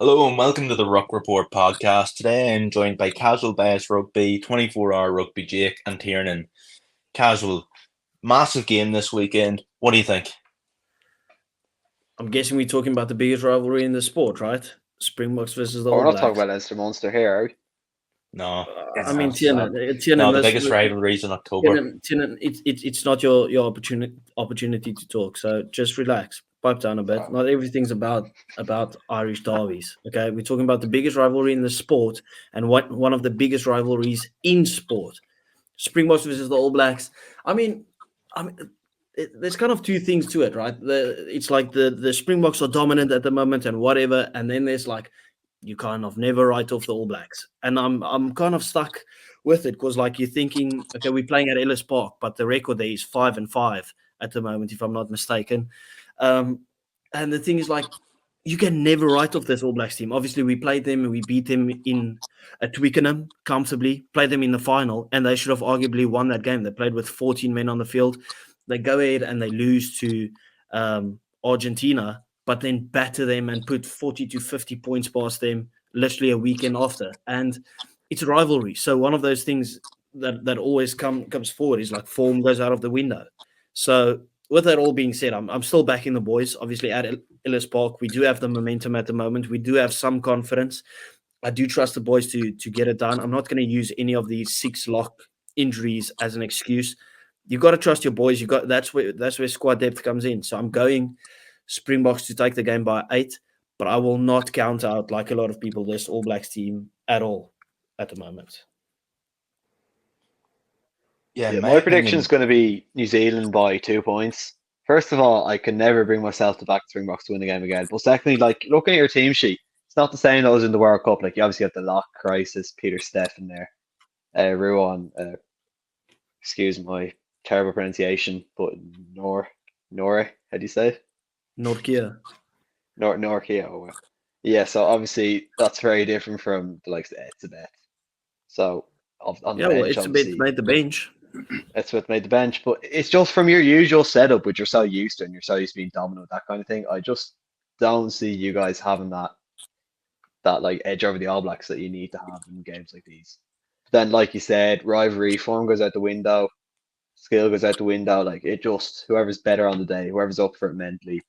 Hello and welcome to the Ruck Report podcast. Today I'm joined by Casual Bias Rugby, 24-hour Rugby Jake and Tiernan. Casual, massive game this weekend. What do you think? I'm guessing we're talking about the biggest rivalry in the sport, right? Springboks versus the We're All not talking Blacks. about Leinster Munster here, are we? No. I mean, Tiernan, Tiernan, the biggest rivalries in October. Tiernan, it's not your opportunity to talk. So just relax, pipe down a bit. Not everything's about Irish derbies. Okay, we're talking about the biggest rivalry in the sport and one of the biggest rivalries in sport. Springboks versus the All Blacks. I mean, there's kind of two things to it, right? It's like the Springboks are dominant at the moment and whatever, and then there's like you kind of never write off the All Blacks, and I'm kind of stuck with it because like you're thinking, okay, we're playing at Ellis Park, but the record there is 5-5 at the moment, if I'm not mistaken. And the thing is, like, you can never write off this All Blacks team. Obviously, we played them and we beat them at Twickenham comfortably, played them in the final, and they should have arguably won that game. They played with 14 men on the field. They go ahead and they lose to Argentina, but then batter them and put 40 to 50 points past them literally a weekend after. And it's a rivalry. So one of those things that always comes forward is like form goes out of the window. So with that all being said, I'm still backing the boys. Obviously at Ellis Park, we do have the momentum at the moment. We do have some confidence. I do trust the boys to get it done. I'm not going to use any of these 6 lock injuries as an excuse. You've got to trust your boys. That's where squad depth comes in. So I'm going Springboks to take the game by 8, but I will not count out, like a lot of people, this All Blacks team at all at the moment. Yeah, my prediction is going to be New Zealand by 2 points. First of all, I can never bring myself to back Springboks to win the game again. But secondly, like looking at your team sheet, it's not the same as in the World Cup. Like you obviously have the lock crisis, Peter Steffen there, Ruan. Excuse my terrible pronunciation, but Nora, how do you say it? Norkia. Norkia. Oh well. Yeah, so obviously that's very different from the likes of Etzebeth. So on the bench, it's a bit made the bench. That's what made the bench, but it's just from your usual setup, which you're so used to, and you're so used to being dominant, that kind of thing. I just don't see you guys having that like edge over the All Blacks that you need to have in games like these. Then, like you said, rivalry, form goes out the window, skill goes out the window. Like it just whoever's better on the day, whoever's up for it mentally,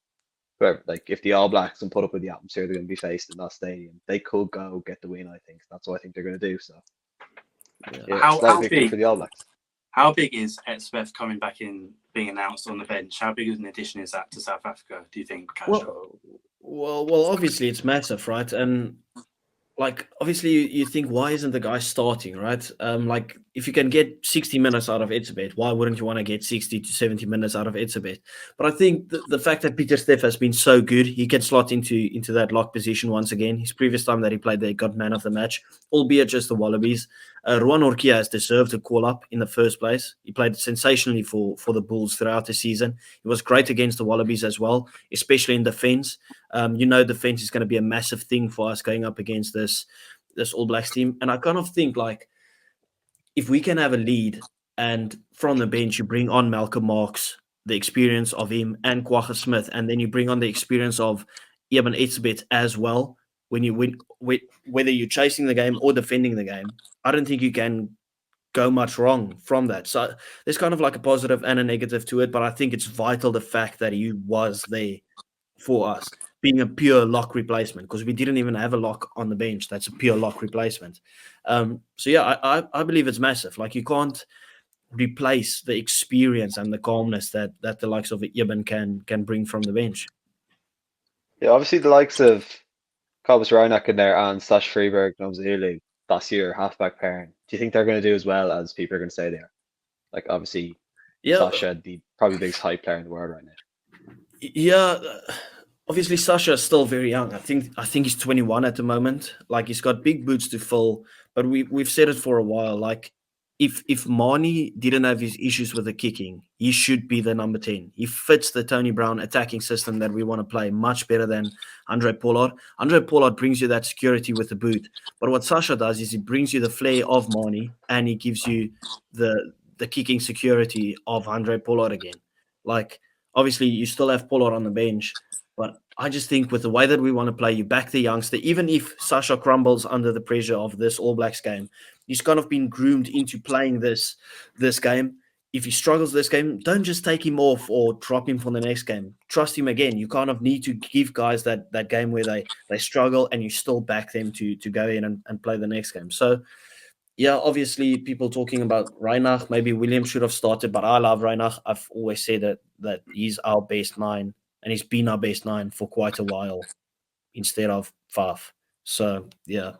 whoever like if the All Blacks can put up with the atmosphere they're going to be faced in that stadium, they could go get the win. I think that's what I think they're going to do. So, How victory for the All Blacks. How big is Etzebeth coming back in, being announced on the bench? How big of an addition is that to South Africa, do you think? Well, obviously it's massive, right? And like, obviously you think, why isn't the guy starting, right? Like, if you can get 60 minutes out of Etzebeth, why wouldn't you want to get 60 to 70 minutes out of Etzebeth? But I think the fact that Peter Steff has been so good, he can slot into that lock position once again. His previous time that he played there, got man of the match, albeit just the Wallabies. Ruan Orkia has deserved a call-up in the first place. He played sensationally for the Bulls throughout the season. He was great against the Wallabies as well, especially in defence. Defense is going to be a massive thing for us going up against this All Blacks team. And I kind of think, like, if we can have a lead and from the bench you bring on Malcolm Marx, the experience of him, and Kwagga Smith, and then you bring on the experience of Eben Etzebeth as well, when you win, whether you're chasing the game or defending the game, I don't think you can go much wrong from that. So there's kind of like a positive and a negative to it, but I think it's vital the fact that he was there for us, being a pure lock replacement, because we didn't even have a lock on the bench. That's a pure lock replacement. I believe it's massive. Like, you can't replace the experience and the calmness that the likes of Eben can bring from the bench. Yeah, obviously the likes of Cobus Reinach in there and Sash Freeberg and Ozili, that's your halfback pairing. Do you think they're going to do as well as people are going to say they are? Like, obviously, Sasha, the probably biggest hype player in the world right now. Yeah, obviously Sasha is still very young. I think he's 21 at the moment. Like, he's got big boots to fill, but we've said it for a while. Like, if Mani didn't have his issues with the kicking, he should be the number 10. He fits the Tony Brown attacking system that we want to play much better than Andre Pollard. Andre Pollard brings you that security with the boot. But what Sasha does is he brings you the flair of Mani, and he gives you the kicking security of Andre Pollard again. Like, obviously, you still have Pollard on the bench, But I just think with the way that we want to play, you back the youngster. Even if Sasha crumbles under the pressure of this All Blacks game, he's kind of been groomed into playing this game. If he struggles this game, don't just take him off or drop him for the next game. Trust him again. You kind of need to give guys that game where they struggle and you still back them to go in and play the next game. So yeah, obviously people talking about Reinach. Maybe William should have started, but I love Reinach. I've always said that he's our best 9, and he's been our best 9 for quite a while instead of Faf. So yeah.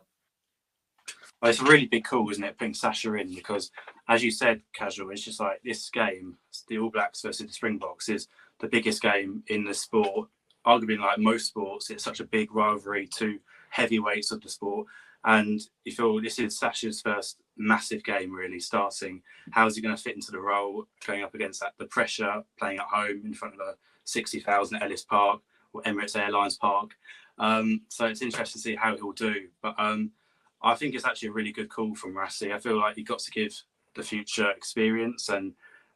Well, it's a really big call, isn't it, putting Sasha in? Because, as you said, Casual, it's just like this game, the All Blacks versus the Springboks, is the biggest game in the sport. Arguably, like most sports, it's such a big rivalry, two heavyweights of the sport. And you feel this is Sasha's first massive game, really, starting. How is he going to fit into the role, going up against the pressure, playing at home in front of a 60,000 at Ellis Park or Emirates Airlines Park? So it's interesting to see how he'll do. But I think it's actually a really good call from Rassie. I feel like he got to give the future experience, and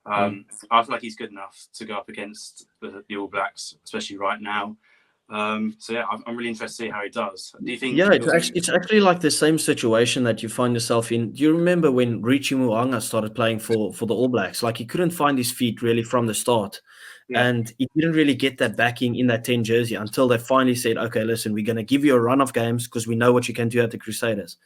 I feel like he's good enough to go up against the All Blacks, especially right now. So yeah, I'm really interested to see how he does. Do you think? Yeah, it's actually like the same situation that you find yourself in. Do you remember when Richie Mo'unga started playing for the All Blacks? Like he couldn't find his feet really from the start. Yeah. And he didn't really get that backing in that 10 jersey until they finally said, okay, listen, we're going to give you a run of games because we know what you can do at the Crusaders.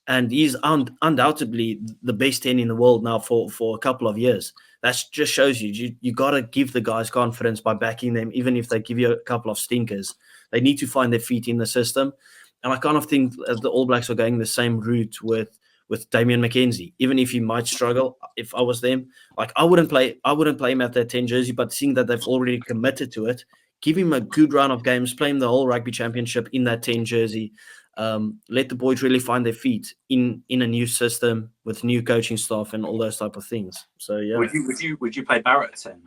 And he's undoubtedly the best 10 in the world now for a couple of years. That just shows you got to give the guys confidence by backing them, even if they give you a couple of stinkers. They need to find their feet in the system. And I kind of think the All Blacks are going the same route with Damian McKenzie. Even if he might struggle, if I was them, like I wouldn't play him at that 10 jersey, but seeing that they've already committed to it, give him a good run of games, play him the whole rugby championship in that 10 jersey. Let the boys really find their feet in a new system with new coaching staff and all those type of things. So yeah, would you play Barrett at 10?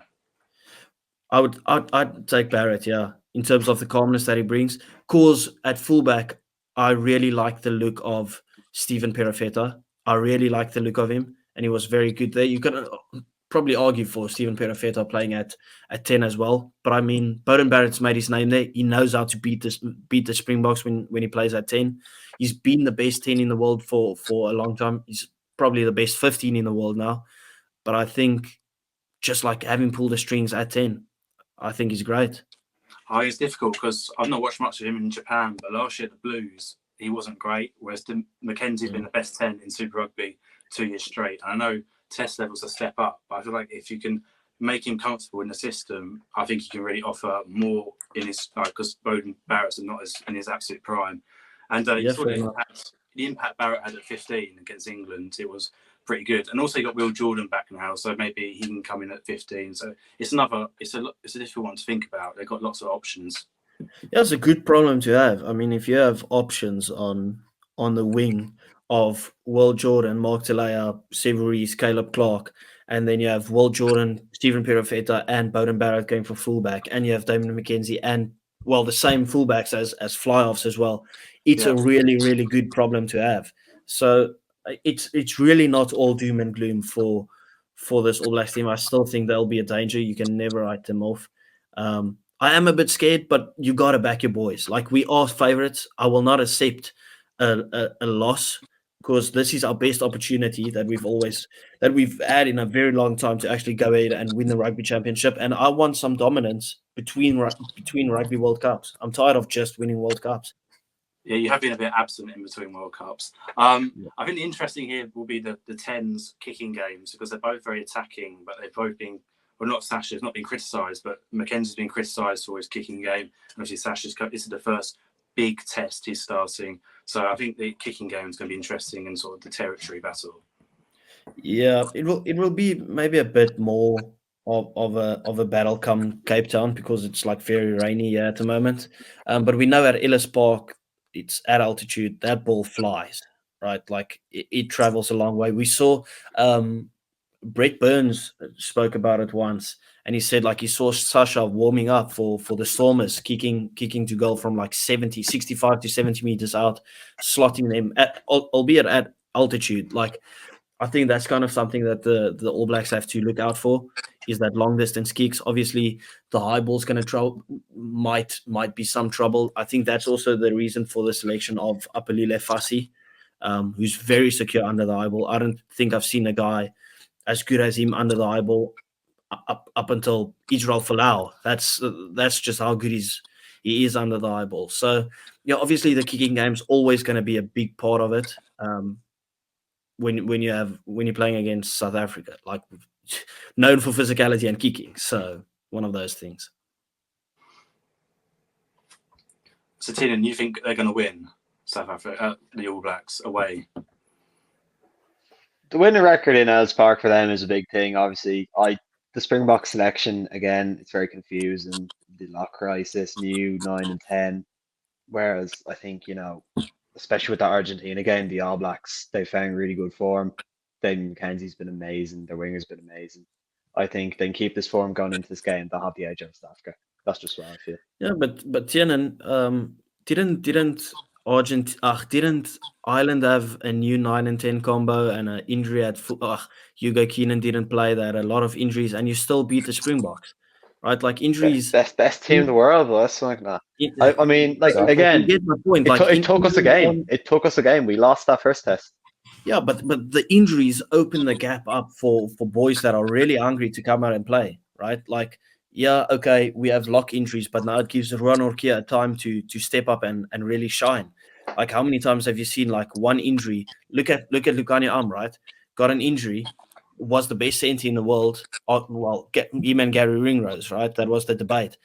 I'd take Barrett, yeah, in terms of the calmness that he brings. Cause at fullback, I really like the look of Stephen Perofeta. I really like the look of him, and he was very good there. You could probably argue for Stephen Perofeta playing at 10 as well. But I mean, Beauden Barrett's made his name there. He knows how to beat the Springboks when he plays at 10. He's been the best 10 in the world for a long time. He's probably the best 15 in the world now. But I think just like having pulled the strings at 10, I think he's great. It's difficult because I've not watched much of him in Japan, but last year at the Blues, he wasn't great, whereas Mackenzie's been the best 10 in Super Rugby 2 years straight. And I know test levels a step up, but I feel like if you can make him comfortable in the system, I think he can really offer more in his, because Beauden Barrett's not as in his absolute prime. And you saw the impact Barrett had at 15 against England. It was pretty good. And also you got Will Jordan back now, so maybe he can come in at 15. So it's a difficult one to think about. They've got lots of options. Yeah, it's a good problem to have. I mean, if you have options on the wing of Will Jordan, Mark Telea, Severies, Caleb Clark, and then you have Will Jordan, Stephen Perofeta, and Beauden Barrett going for fullback, and you have Damon McKenzie and the same fullbacks as fly-offs as well. It's a really, really good problem to have. So it's really not all doom and gloom for this All Blacks team. I still think there'll be a danger. You can never write them off. I am a bit scared, but you got to back your boys. Like, we are favorites. I will not accept a loss because this is our best opportunity that we've had in a very long time to actually go ahead and win the Rugby Championship. And I want some dominance between Rugby World Cups. I'm tired of just winning World Cups. Yeah, you have been a bit absent in between World Cups. I think the interesting here will be the 10s kicking games because they're both very attacking, but they've both been, well, not Sasha's not been criticised, but Mackenzie's been criticised for his kicking game. And obviously, this is the first big test he's starting. So I think the kicking game is going to be interesting and sort of the territory battle. Yeah, it will be maybe a bit more of a battle come Cape Town because it's like very rainy here at the moment. But we know at Ellis Park, it's at altitude, that ball flies, right? Like it travels a long way. We saw Brett Burns spoke about it once, and he said like he saw Sasha warming up for the Stormers, kicking to goal from like 65 to 70 meters out, slotting them albeit at altitude. Like I think that's kind of something that the All Blacks have to look out for, is that long distance kicks. Obviously, the high ball's going to might be some trouble. I think that's also the reason for the selection of Apelile Fassi, who's very secure under the high ball. I don't think I've seen a guy as good as him under the high ball up until Israel Folau. That's just how good he is under the high ball. So, yeah, obviously the kicking game's always going to be a big part of it. When you're playing against South Africa, like known for physicality and kicking, so one of those things. So, Tiernan, you think they're going to win South Africa, the All Blacks away? The winning record in Ellis Park for them is a big thing. Obviously, the Springbok selection again, it's very confusing. The lock crisis, new 9 and 10. Whereas I think, especially with the Argentina game, the All Blacks, they found really good form. David McKenzie's been amazing. Their winger's been amazing. I think they can keep this form going into this game. They'll have the edge over South Africa. That's just what I feel. Yeah, but Tiernan, didn't Ireland have a new 9 and 10 combo and an injury at Hugo Keenan didn't play. They had a lot of injuries, and you still beat the Springboks, right? Like injuries. Best team in the world, but that's like that. I mean, like Exactly. again, you get my point. it took us a game. It took us a game. We lost that first test. Yeah, but the injuries open the gap up for boys that are really hungry to come out and play, right? Like, yeah, okay, we have lock injuries, but now it gives Ruan Orkia a time to step up and really shine. Like, how many times have you seen like one injury? Look at Lukani right? Got an injury, was the best centre in the world. Him and Gary Ringrose, right? That was the debate.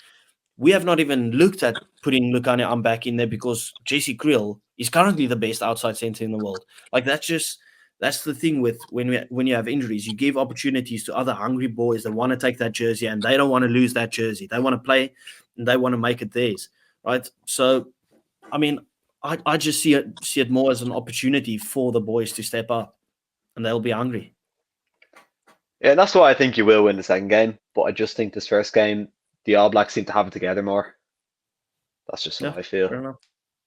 We have not even looked at putting Lukani back in there because JC Kriel is currently the best outside centre in the world. Like that's the thing with when you have injuries, you give opportunities to other hungry boys that want to take that jersey and they don't want to lose that jersey. They want to play and they want to make it theirs, right? So, I mean, I just see it more as an opportunity for the boys to step up, and they'll be hungry. Yeah, that's why I think you will win the second game. But I just think this first game, the All Blacks seem to have it together more. That's just what I feel. Fair enough.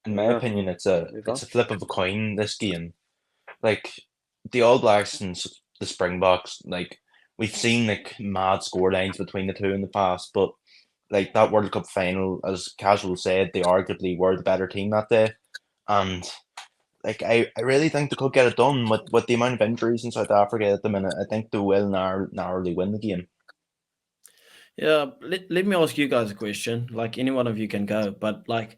In my opinion, it's a flip of a coin, this game. Like, the All Blacks and the Springboks, like, we've seen, like, mad score lines between the two in the past, but, like, that World Cup final, as Casual said, they arguably were the better team that day. And, like, I really think they could get it done with the amount of injuries in South Africa at the minute. I think they will narrowly win the game. Yeah, let me ask you guys a question. Like, any one of you can go, but, like,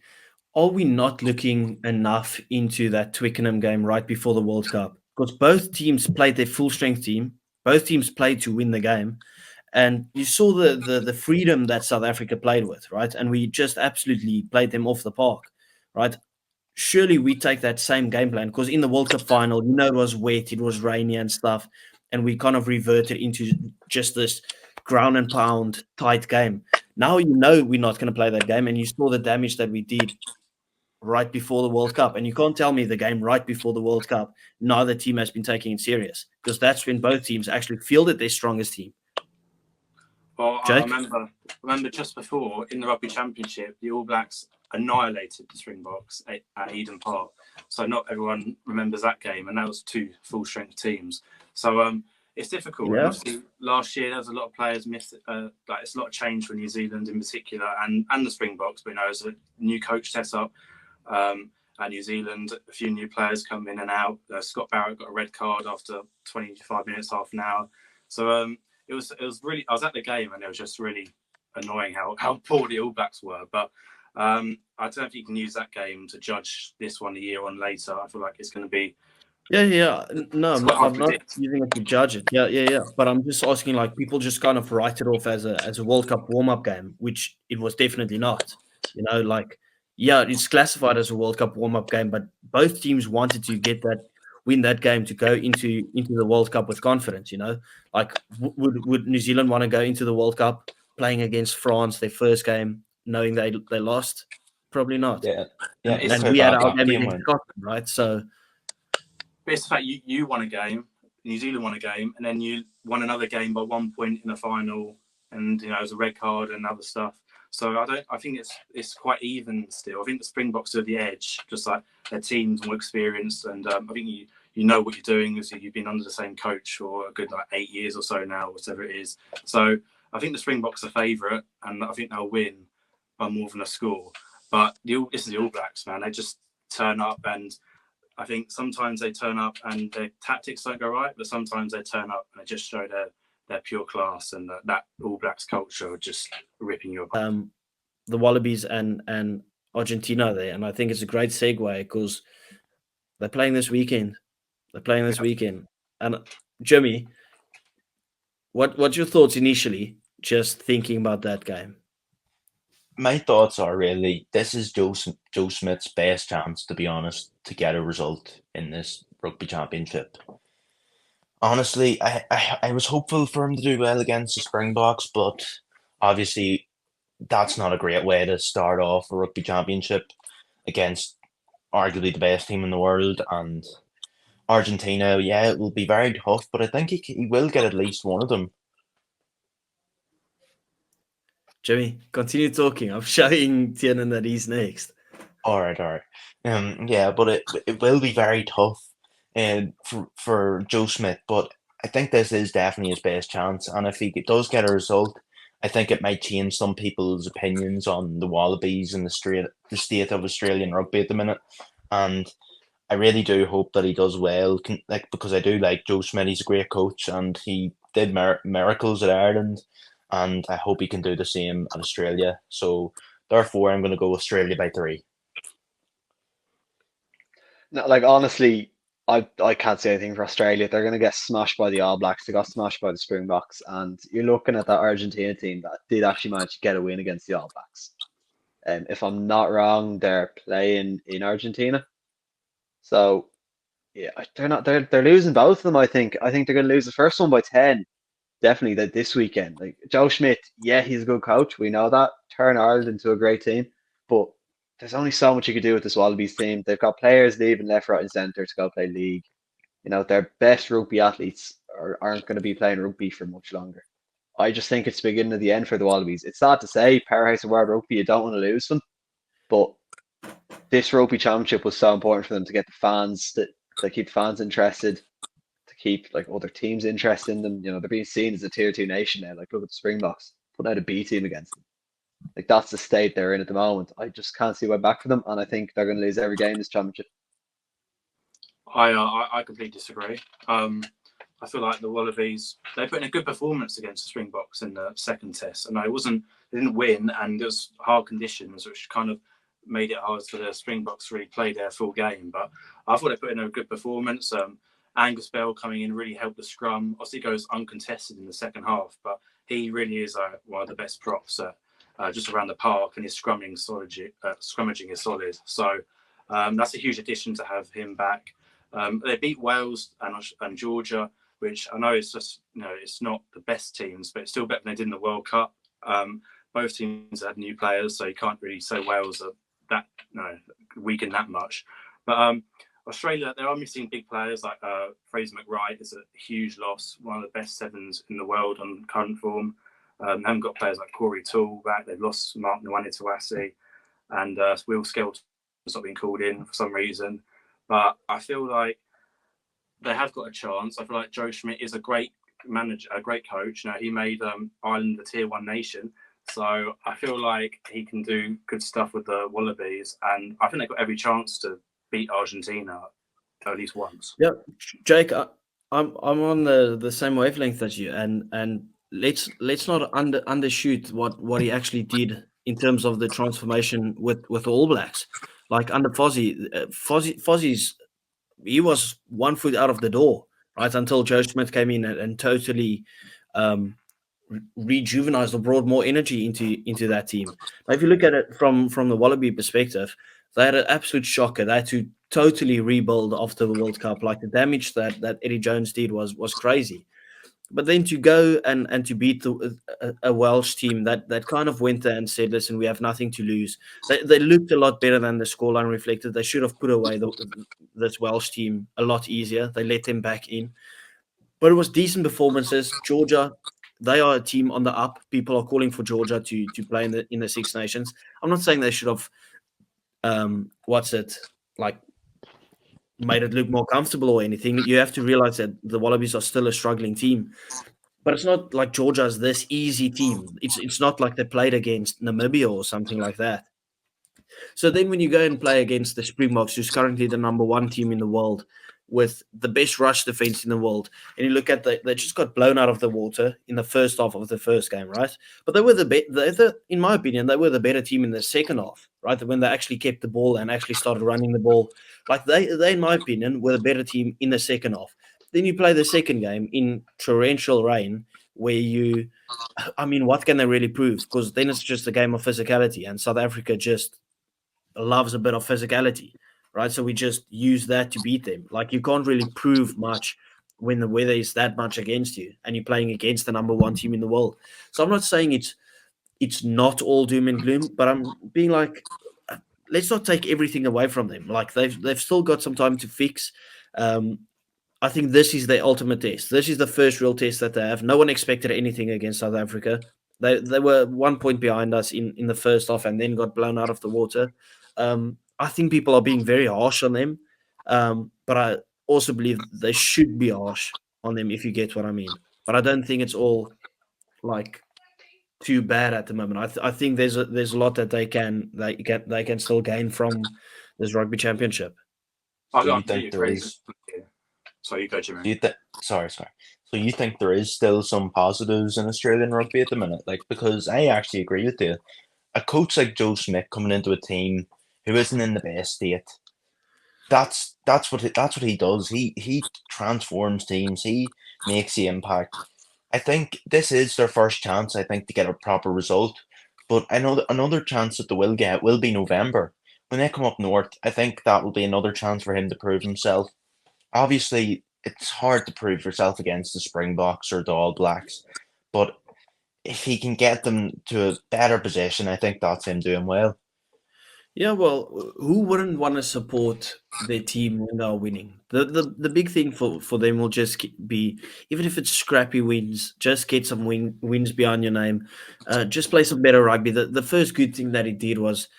are we not looking enough into that Twickenham game right before the World Cup? Because both teams played their full strength team. Both teams played to win the game. And you saw the freedom that South Africa played with, right? And we just absolutely played them off the park, right? Surely we take that same game plan because in the World Cup final, it was wet, it was rainy and stuff. And we kind of reverted into just this ground and pound tight game. Now we're not going to play that game. And you saw the damage that we did right before the World Cup. And you can't tell me the game right before the World Cup, neither team has been taking it serious because that's when both teams actually fielded their strongest team. Well, Jake? I remember just before in the Rugby Championship, the All Blacks annihilated the Springboks at Eden Park. So not everyone remembers that game, and that was two full-strength teams. So it's difficult. Yeah. Obviously, last year there was a lot of players missed. It's a lot of change for New Zealand in particular, and the Springboks. But as a new coach set up at New Zealand, a few new players come in and out. Scott Barrett got a red card after 25 minutes, half an hour. So it was really. I was at the game, and it was just really annoying how poor the All Blacks were. But I don't know if you can use that game to judge this one a year on later. I feel like it's going to be. Yeah. No, I'm not using it to judge it. Yeah. But I'm just asking, like, people just kind of write it off as a World Cup warm-up game, which it was definitely not. It's classified as a World Cup warm-up game, but both teams wanted to win that game to go into the World Cup with confidence. Like, would New Zealand want to go into the World Cup playing against France, their first game, knowing they lost? Probably not. Yeah. And we had our game against Scotland, right? So. But it's the fact you won a game, New Zealand won a game, and then you won another game by 1 point in the final, and it was a red card and other stuff. So I think it's quite even still. I think the Springboks are the edge, just like their team's more experienced, and I think you know what you're doing. So you've been under the same coach for a good 8 years or so now, whatever it is. So I think the Springboks are favourite, and I think they'll win by more than a score. But this is the All Blacks, man. They just turn up, and I think sometimes they turn up and their tactics don't go right, but sometimes they turn up and they just show their pure class, and that All Blacks culture just ripping you apart. The Wallabies and Argentina there, and I think it's a great segue because they're playing this weekend. And Jimmy, what's your thoughts initially, just thinking about that game? My thoughts are really this is Joe Smith's best chance, to be honest, to get a result in this Rugby Championship. Honestly, I was hopeful for him to do well against the Springboks, but obviously that's not a great way to start off a Rugby Championship against arguably the best team in the world. And Argentina, yeah, it will be very tough, but I think he will get at least one of them. Jimmy, continue talking. I'm showing Tiernan that he's next. All right. Yeah, but it will be very tough for Joe Smith, but I think this is definitely his best chance. And if he does get a result, I think it might change some people's opinions on the Wallabies and the state of Australian rugby at the minute. And I really do hope that he does well, because I do like Joe Smith. He's a great coach, and he did miracles at Ireland, and I hope he can do the same at Australia. So therefore, I'm going to go Australia by 3. No, honestly, I can't say anything for Australia. They're going to get smashed by the All Blacks. They got smashed by the Springboks, and you're looking at that Argentina team that did actually manage to get a win against the All Blacks. If I'm not wrong, they're playing in Argentina. So yeah, they're losing both of them. I think they're going to lose the first one by 10. Definitely this weekend. Joe Schmidt, yeah, he's a good coach. We know that. Turn Ireland into a great team, but there's only so much you can do with this Wallabies team. They've got players leaving left, right, and centre to go play league. Their best rugby athletes aren't going to be playing rugby for much longer. I just think it's the beginning of the end for the Wallabies. It's sad to say, powerhouse of world rugby, you don't want to lose them, but this Rugby Championship was so important for them to get the fans, to keep fans interested, to keep other teams interested in them. They're being seen as a tier 2 nation now. Look at the Springboks, put out a B team against them. That's the state they're in at the moment. I just can't see way back for them, and I think they're going to lose every game in this championship. I completely disagree. I feel like the Wallabies, they put in a good performance against the Springboks in the second test. And they didn't win, and it was hard conditions, which kind of made it hard for the Springboks to really play their full game. But I thought they put in a good performance. Angus Bell coming in really helped the scrum. Obviously, goes uncontested in the second half, but he really is one of the best props just around the park, and his scrummaging is solid. So that's a huge addition to have him back. They beat Wales and Georgia, which I know is just, it's not the best teams, but it's still better than they did in the World Cup. Both teams had new players, so you can't really say Wales are weakened that much. But Australia, they are missing big players like Fraser McWright is a huge loss, one of the best sevens in the world on current form. They haven't got players like Corey Toole back. They've lost Mark Nwani-Tuasi, and Will Skelton's not been called in for some reason. But I feel like they have got a chance. I feel like Joe Schmidt is a great manager, a great coach. He made Ireland a tier 1 nation. So I feel like he can do good stuff with the Wallabies. And I think they've got every chance to beat Argentina at least once. Yeah, Jake, I'm on the same wavelength as you. And let's not undershoot what he actually did in terms of the transformation with the All Blacks. Like under Fozzie's, he was 1 foot out of the door, right, until Joe Smith came in and totally rejuvenized or brought more energy into that team. Now, if you look at it from the Wallaby perspective, they had an absolute shocker. They had to totally rebuild after the World Cup. Like the damage that Eddie Jones did was crazy. But then to go and to beat a Welsh team that kind of went there and said, listen, we have nothing to lose. They looked a lot better than the scoreline reflected. They should have put away this Welsh team a lot easier. They let them back in. But it was decent performances. Georgia, they are a team on the up. People are calling for Georgia to play in the Six Nations. I'm not saying they should have, made it look more comfortable or anything. You have to realize that the Wallabies are still a struggling team. But it's not like Georgia's this easy team. It's not like they played against Namibia or something like that. So then when you go and play against the Springboks, who's currently the number one team in the world with the best rush defense in the world, and you look at they just got blown out of the water in the first half of the first game, right? But they were in my opinion, they were the better team in the second half, right? When they actually kept the ball and actually started running the ball. Like they in my opinion, were the better team in the second half. Then you play the second game in torrential rain where what can they really prove? Because then it's just a game of physicality, and South Africa just loves a bit of physicality, right? So we just use that to beat them. Like you can't really prove much when the weather is that much against you and you're playing against the number one team in the world. So I'm not saying it's not all doom and gloom, but I'm being like, let's not take everything away from them. Like they've still got some time to fix. Um, I think this is their ultimate test. This is the first real test that they have. No one expected anything against South Africa. They were 1 point behind us in the first half and then got blown out of the water. I think people are being very harsh on them, but I also believe they should be harsh on them if you get what I mean. But I don't think it's all like too bad at the moment. I think there's a lot that they can still gain from this rugby championship. Do you think there is? Sorry, you go, Jimmy. Do you think? Sorry. So you think there is still some positives in Australian rugby at the minute? Like, because I actually agree with you. A coach like Joe Smith coming into a team who isn't in the best state, that's what he does. He transforms teams. He makes the impact. I think this is their first chance, I think, to get a proper result. But I know that another chance that they will get will be November. When they come up north, I think that will be another chance for him to prove himself. Obviously, it's hard to prove yourself against the Springboks or the All Blacks, but if he can get them to a better position, I think that's him doing well. Yeah, well, who wouldn't want to support their team when they're winning? The big thing for them will just be, even if it's scrappy wins, just get some wins behind your name. Just play some better rugby. The first good thing that he did was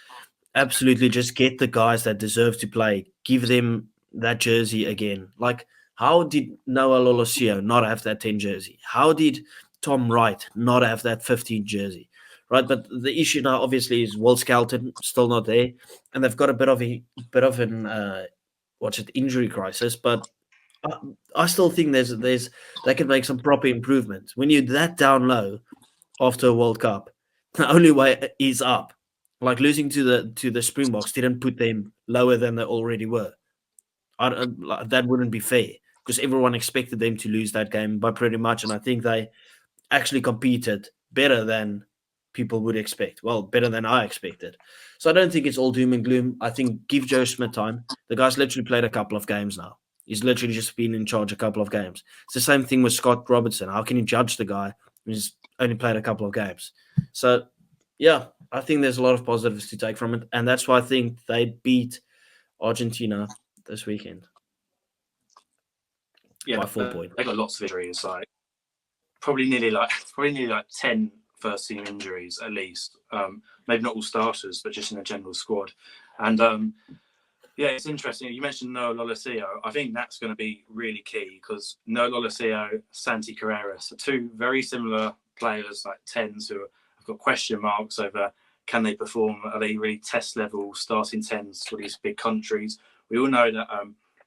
absolutely just get the guys that deserve to play, give them that jersey again. Like, how did Noah Lolosio not have that 10 jersey? How did Tom Wright not have that 15 jersey? Right, but the issue now obviously is Will Skelton still not there, and they've got a bit of an injury crisis. But I still think there's they can make some proper improvements. When you're that down low after a World Cup, the only way is up. Like losing to the Springboks didn't put them lower than they already were. That wouldn't be fair because everyone expected them to lose that game by pretty much, and I think they actually competed better than people would expect. Well, better than I expected. So I don't think it's all doom and gloom. I think give Joe Smith time. The guy's literally played a couple of games now. He's literally just been in charge a couple of games. It's the same thing with Scott Robertson. How can you judge the guy who's only played a couple of games? So, yeah, I think there's a lot of positives to take from it. And that's why I think they beat Argentina this weekend. Yeah, by 4 points. They got lots of injuries, like probably nearly like 10 first team injuries at least. Maybe not all starters, but just in a general squad. And yeah, it's interesting. You mentioned Noah Lolosio. I think that's going to be really key because Noah Lolosio, Santi Carreras are two very similar players, like 10s who have got question marks over can they perform? Are they really test level starting 10s for these big countries? We all know that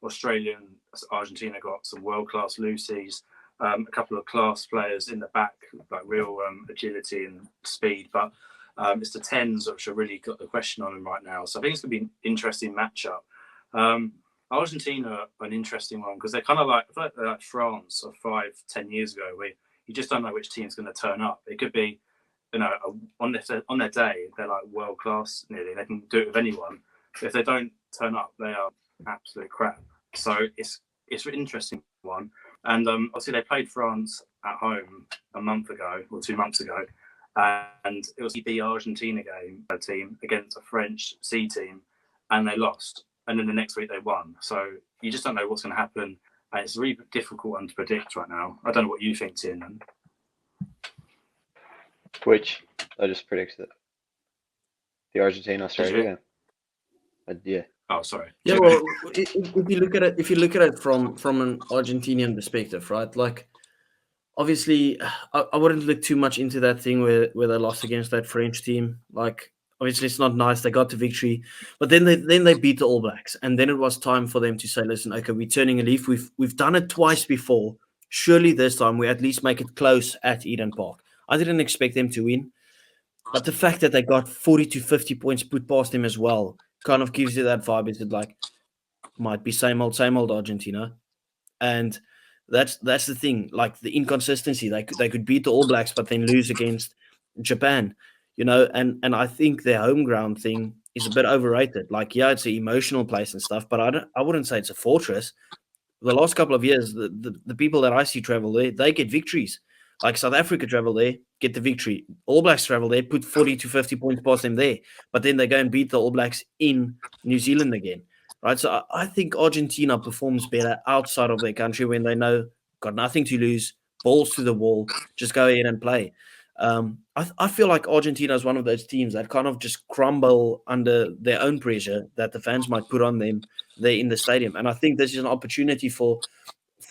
Australia and Argentina got some world-class loosies, a couple of class players in the back, like real agility and speed. But it's the 10s which have really got the question on them right now. So I think it's going to be an interesting matchup. Argentina, an interesting one, because they're kind of like, I feel like they're like France of 5-10 years ago, where you just don't know which team's going to turn up. It could be, on their day, they're like world-class nearly. They can do it with anyone. But if they don't turn up, they are absolute crap. So it's an interesting one. And obviously they played France at home a month ago or 2 months ago, and it was the Argentina team against a French C team, and they lost. And then the next week they won. So you just don't know what's going to happen. And it's a really difficult one to predict right now. I don't know what you think, Tim. Which I just predicted it. The Argentina Australia game. Yeah. Oh, sorry. Yeah, well, if you look at it from an Argentinian perspective, right? Like, obviously, I wouldn't look too much into that thing where they lost against that French team. Like, obviously, it's not nice. They got the victory, but then they beat the All Blacks, and then it was time for them to say, "Listen, okay, we're turning a leaf. We've done it twice before. Surely this time we at least make it close at Eden Park." I didn't expect them to win, but the fact that they got 40 to 50 points put past them as well kind of gives you that vibe. Is it like might be same old Argentina, and that's the thing. Like the inconsistency, they could beat the All Blacks, but then lose against Japan, And I think their home ground thing is a bit overrated. Like, yeah, it's an emotional place and stuff, but I wouldn't say it's a fortress. The last couple of years, the people that I see travel there, they get victories. Like South Africa travel there, get the victory. All Blacks travel there, put 40 to 50 points past them there, but then they go and beat the All Blacks in New Zealand again. Right. So I think Argentina performs better outside of their country when they know got nothing to lose, balls to the wall, just go ahead and play. I feel like Argentina is one of those teams that kind of just crumble under their own pressure that the fans might put on them there in the stadium. And I think this is an opportunity for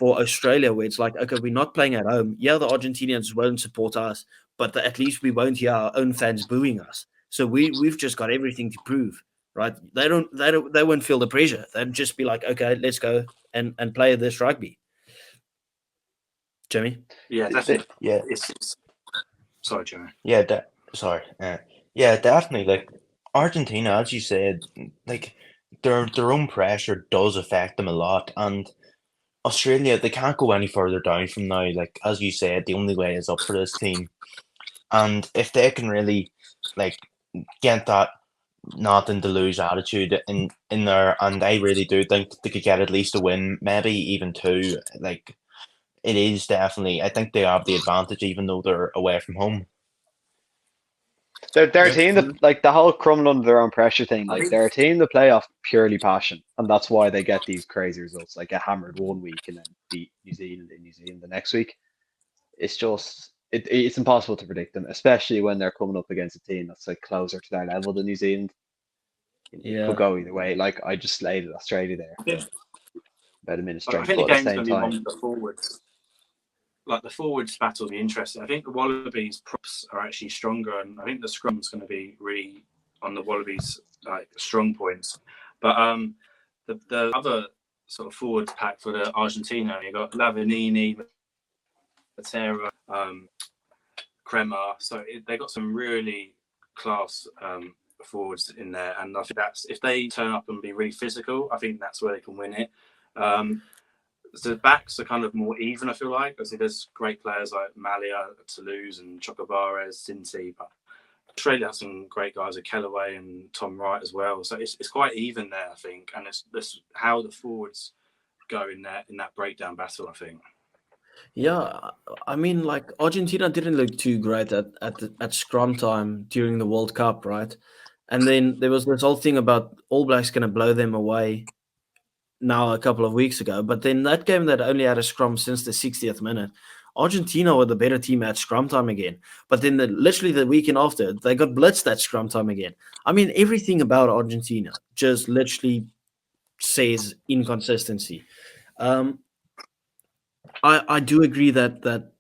Australia where it's like, okay, we're not playing at home. Yeah, the Argentinians won't support us, but at least we won't hear our own fans booing us. So we've just got everything to prove, right? They won't feel the pressure. They'll just be like, okay, let's go and play this rugby. Jimmy? Yeah, definitely. Yeah. Sorry, Jimmy. Yeah, sorry. Yeah, definitely. Like Argentina, as you said, like their own pressure does affect them a lot, and Australia, they can't go any further down from now. Like as you said, the only way is up for this team, and if they can really like get that nothing to lose attitude in there, and I really do think they could get at least a win, maybe even two. Like it is definitely, I think they have the advantage, even though they're away from home. They're a team that, like, the whole crumble under their own pressure thing, like they're a team that play off purely passion, and that's why they get these crazy results, like get hammered one week and then beat New Zealand in New Zealand the next week. It's just it's impossible to predict them, especially when they're coming up against a team that's like closer to their level than New Zealand. It could go either way. Like I just slated Australia there for about a minute straight. I think but the at the game's same going to be time, one with the forwards. Like the forwards battle will be interesting. I think the Wallabies props are actually stronger, and I think the scrum's going to be really on the Wallabies like strong points. But the other sort of forwards pack for the Argentina, you got Lavanini, Matera, Crema. So they got some really class forwards in there, and I think that's if they turn up and be really physical, I think that's where they can win it. The backs are kind of more even, I feel like. I see there's great players like Malia, Toulouse, and Chocobares, Cincy, but Australia has some great guys like Kellaway and Tom Wright as well. So it's quite even there, I think, and it's how the forwards go in that breakdown battle, I think. Yeah, I mean, like Argentina didn't look too great at scrum time during the World Cup, right? And then there was this whole thing about All Blacks going to blow them away now a couple of weeks ago. But then that game that only had a scrum since the 60th minute, Argentina were the better team at scrum time again. But then literally the weekend after, they got blitzed at scrum time again. I mean, everything about Argentina just literally says inconsistency. I do agree that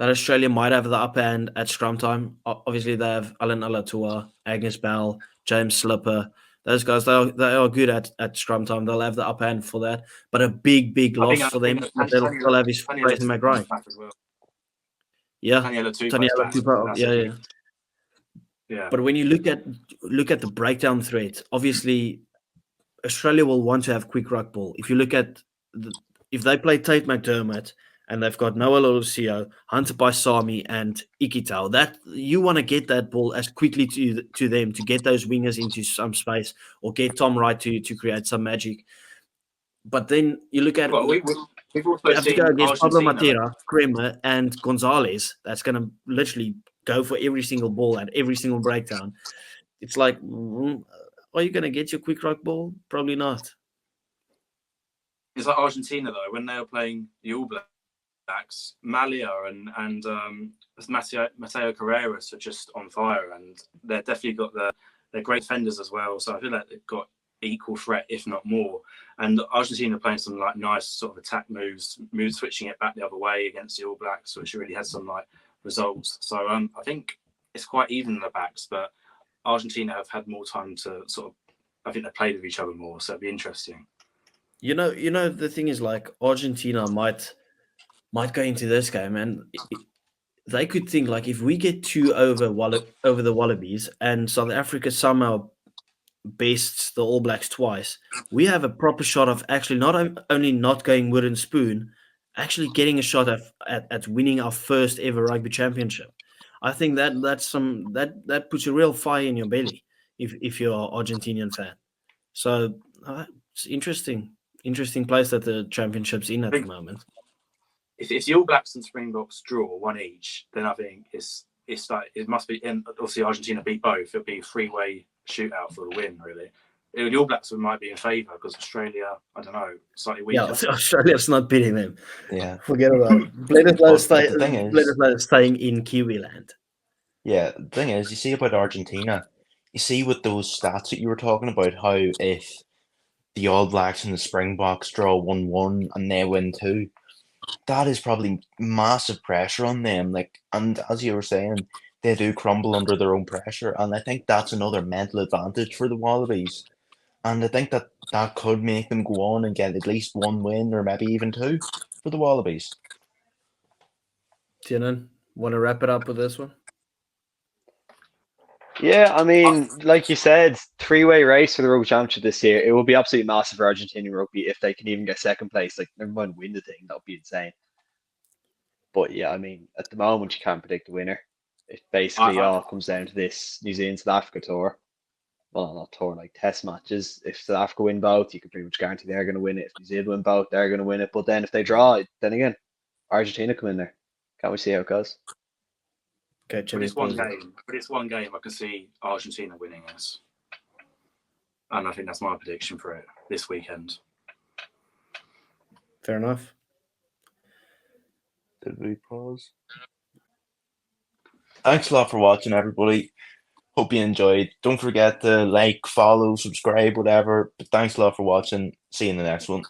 Australia might have the upper hand at scrum time. Obviously, they have Alan Alatua, Agnes Bell, James Slipper. Those guys, they are good at scrum time. They'll have the upper hand for that. But a big loss for them. They'll have his Fraser McRae. Well. Yeah, Taniela Tupa. Yeah. But when you look at the breakdown threat, obviously Australia will want to have quick ruck ball. If you look at if they play Tate McDermott and they've got Noah Lolosio, Hunter Paisami, and Ikitau, that you want to get that ball as quickly to them to get those wingers into some space or get Tom Wright to create some magic. But then you look at we've also have to go against Pablo Matera, Kremer, and Gonzalez. That's going to literally go for every single ball and every single breakdown. It's like, are you going to get your quick ruck ball? Probably not. It's like Argentina though, when they were playing the All Blacks, Malia and Mateo Carreras are just on fire, and they've definitely got they're great defenders as well. So I feel like they've got equal threat, if not more. And Argentina playing some like nice sort of attack moves switching it back the other way against the All Blacks, which really had some like results. So I think it's quite even in the backs, but Argentina have had more time to sort of, I think they played with each other more, so it'd be interesting. You know, the thing is, like, Argentina might go into this game and they could think, like, if we get 2 over the Wallabies and South Africa somehow bests the All Blacks twice, we have a proper shot of actually not only not going wooden spoon, actually getting a shot at winning our first ever rugby championship. I think that puts a real fire in your belly if you're an Argentinian fan. So it's interesting place that the championship's in at the moment. If the All Blacks and Springboks draw 1 each, then I think it's like it must be. And obviously Argentina beat both. It'll be a 3-way shootout for the win. Really, the All Blacks might be in favour because Australia, I don't know, slightly weaker. Yeah, Australia's not beating them. Yeah, forget about it. Bledisloe staying in Kiwi land. Yeah, the thing is, you see about Argentina, you see with those stats that you were talking about, how if the All Blacks and the Springboks draw 1-1 and they win 2, that is probably massive pressure on them. Like, and as you were saying, they do crumble under their own pressure, and I think that's another mental advantage for the Wallabies. And I think that could make them go on and get at least 1 win or maybe even 2 for the Wallabies. Tiernan, want to wrap it up with this one? Yeah, I mean, like you said, 3-way race for the Rugby Championship this year. It will be absolutely massive for Argentinian rugby if they can even get second place. Like, never mind win the thing, that would be insane. But yeah, I mean, at the moment, you can't predict the winner. It basically all comes down to this New Zealand South Africa tour. Well, not tour, like test matches. If South Africa win both, you can pretty much guarantee they're going to win it. If New Zealand win both, they're going to win it. But then if they draw, then again, Argentina come in there. Can't we see how it goes? Okay, But it's one game. I can see Argentina winning this, and I think that's my prediction for it this weekend. Fair enough. Did we pause? Thanks a lot for watching, everybody. Hope you enjoyed. Don't forget to like, follow, subscribe, whatever. But thanks a lot for watching. See you in the next one.